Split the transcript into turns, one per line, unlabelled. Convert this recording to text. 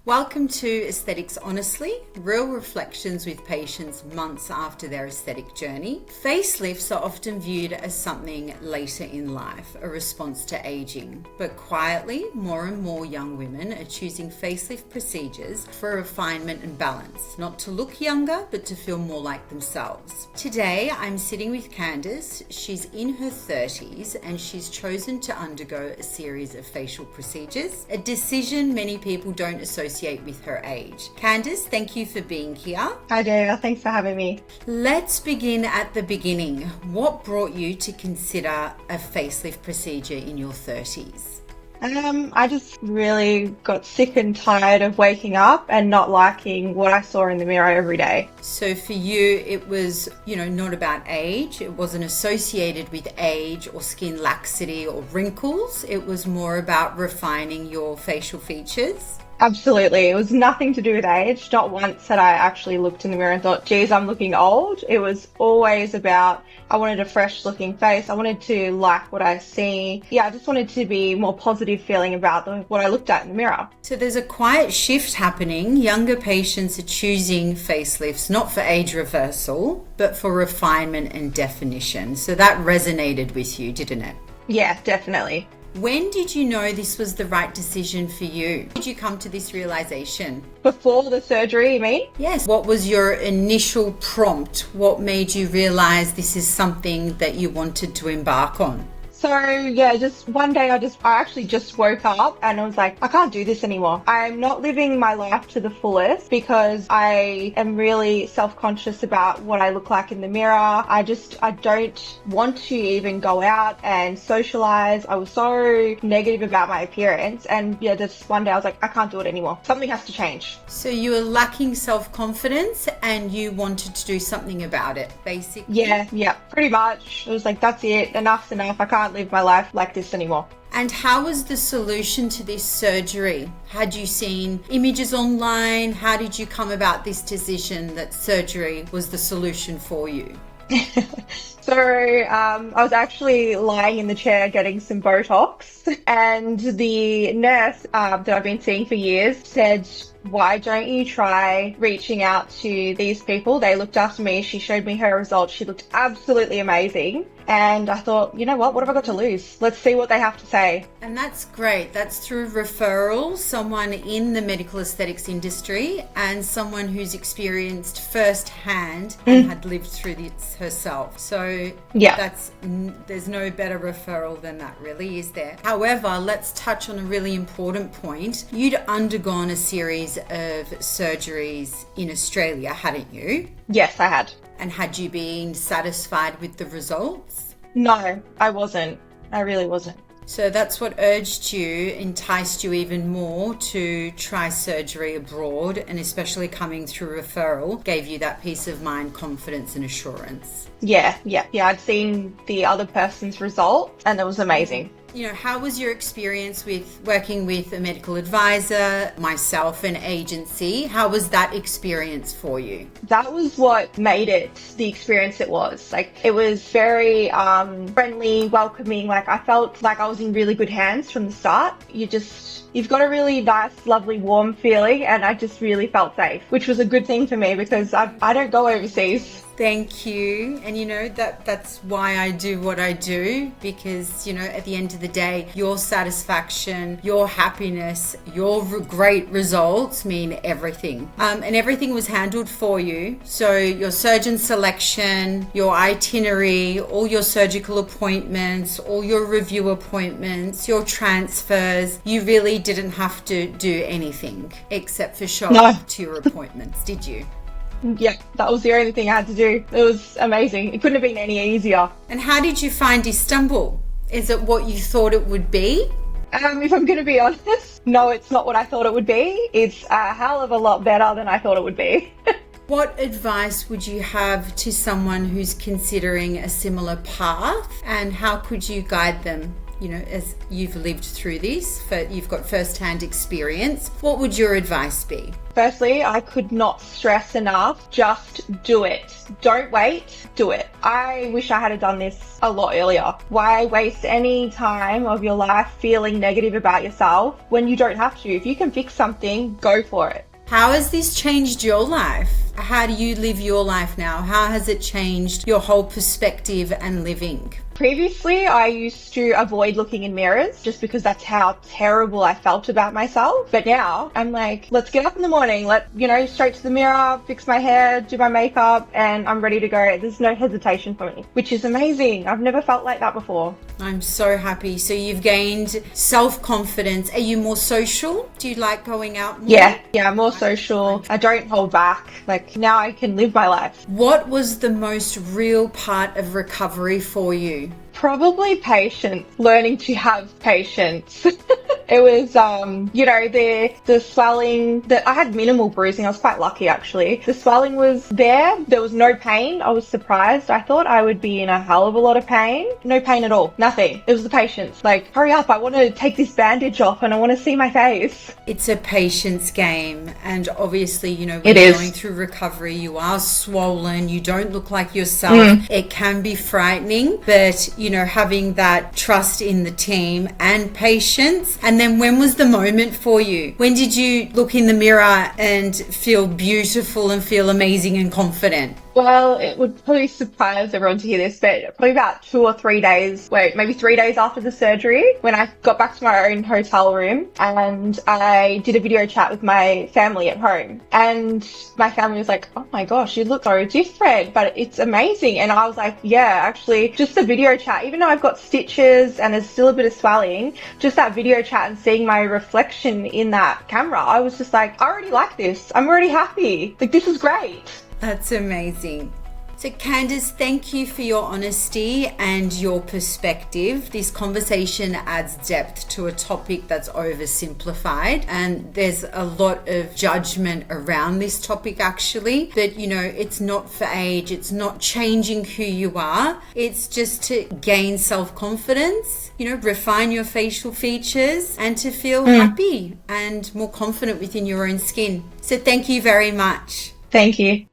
Welcome to Aesthetics Honestly, real reflections with patients months after their aesthetic journey. Facelifts are often viewed as something later in life, a response to aging. But quietly, more and more young women are choosing facelift procedures for refinement and balance, not to look younger, but to feel more like themselves. Today, I'm sitting with Candice. She's in her 30s and she's chosen to undergo a series of facial procedures, a decision many people don't associate with her age. Candice, thank you for being here.
Hi Dana, thanks for having me.
Let's begin at the beginning. What brought you to consider a facelift procedure in your 30s?
I just really got sick and tired of waking up and not liking what I saw in the mirror every day.
So for you, it was, not about age. It wasn't associated with age or skin laxity or wrinkles. It was more about refining your facial features.
Absolutely. It was nothing to do with age. Not once had I actually looked in the mirror and thought, geez, I'm looking old. It was always about, I wanted a fresh looking face. I wanted to like what I see. I just wanted to be more positive feeling about what I looked at in the mirror.
So there's a quiet shift happening. Younger patients are choosing facelifts, not for age reversal, but for refinement and definition. So that resonated with you, didn't it?
Yeah, definitely.
When did you know this was the right decision for you? Did you come to this realization?
Before the surgery, you mean?
Yes. What was your initial prompt? What made you realize this is something that you wanted to embark on?
So just one day I actually just woke up and I was like, I can't do this anymore. I'm not living my life to the fullest because I am really self-conscious about what I look like in the mirror. I don't want to even go out and socialize. I was so negative about my appearance and just one day I was like, I can't do it anymore. Something has to change.
So you were lacking self-confidence and you wanted to do something about it, basically?
Yeah, pretty much. It was like, that's it. Enough's enough. I can't live my life like this anymore.
And how was the solution to this surgery? Had you seen images online? How did you come about this decision that surgery was the solution for you?
So I was actually lying in the chair getting some Botox and the nurse that I've been seeing for years said, why don't you try reaching out to these people? They looked after me. She showed me her results. She looked absolutely amazing. And I thought, you know what have I got to lose? Let's see what they have to say.
And that's great. That's through referral, someone in the medical aesthetics industry and someone who's experienced firsthand and had lived through this herself. So there's no better referral than that, really, is there? However, let's touch on a really important point. You'd undergone a series of surgeries in Australia, hadn't you?
Yes, I had.
And had you been satisfied with the results?
No, I wasn't. I really wasn't.
So that's what enticed you even more to try surgery abroad, and especially coming through referral gave you that peace of mind, confidence and assurance.
Yeah. I'd seen the other person's result and it was amazing.
How was your experience with working with a medical advisor, myself, an agency? How was that experience for you?
That was what made it the experience it was. It was very friendly, welcoming. I felt like I was in really good hands from the start. You've got a really nice, lovely, warm feeling, and I just really felt safe, which was a good thing for me because I don't go overseas.
Thank you. And that's why I do what I do, because at the end of the day, your satisfaction, your happiness, your great results mean everything. And everything was handled for you. So your surgeon selection, your itinerary, all your surgical appointments, all your review appointments, your transfers, you really didn't have to do anything except for show up to your appointments, did you?
Yeah, that was the only thing I had to do. It was amazing. It couldn't have been any easier.
And how did you find Istanbul? Is it what you thought it would be?
If I'm going to be honest, no, it's not what I thought it would be. It's a hell of a lot better than I thought it would be.
What advice would you have to someone who's considering a similar path, and how could you guide them as you've lived through this, you've got first-hand experience, what would your advice be?
Firstly, I could not stress enough, just do it. Don't wait, do it. I wish I had done this a lot earlier. Why waste any time of your life feeling negative about yourself when you don't have to? If you can fix something, go for it.
How has this changed your life? How do you live your life now? How has it changed your whole perspective and living?
Previously, I used to avoid looking in mirrors just because that's how terrible I felt about myself. But now I'm like, let's get up in the morning, straight to the mirror, fix my hair, do my makeup, and I'm ready to go. There's no hesitation for me, which is amazing. I've never felt like that before.
I'm so happy. So you've gained self-confidence. Are you more social? Do you like going out more?
Yeah, more social. I don't hold back. Now I can live my life.
What was the most real part of recovery for you?
Probably patience, learning to have patience. It was, the swelling that I had minimal bruising. I was quite lucky actually. The swelling was there. There was no pain. I was surprised. I thought I would be in a hell of a lot of pain. No pain at all. Nothing. It was the patience. Hurry up. I want to take this bandage off and I want to see my face.
It's a patience game. And obviously, when
it
you're
is.
Going through recovery, you are swollen. You don't look like yourself. It can be frightening, but having that trust in the team and patience. And then when was the moment for you? When did you look in the mirror and feel beautiful and feel amazing and confident?
Well, it would probably surprise everyone to hear this, but probably about 3 days after the surgery, when I got back to my own hotel room and I did a video chat with my family at home. And my family was like, oh my gosh, you look so different, but it's amazing. And I was like, yeah, actually, just a video chat, even though I've got stitches and there's still a bit of swelling, just that video chat and seeing my reflection in that camera, I was just like, I already like this. I'm already happy. This is great.
That's amazing. So Candice, thank you for your honesty and your perspective. This conversation adds depth to a topic that's oversimplified, and there's a lot of judgment around this topic actually, that it's not for age, it's not changing who you are, it's just to gain self-confidence, refine your facial features and to feel happy and more confident within your own skin. So thank you very much.
Thank you.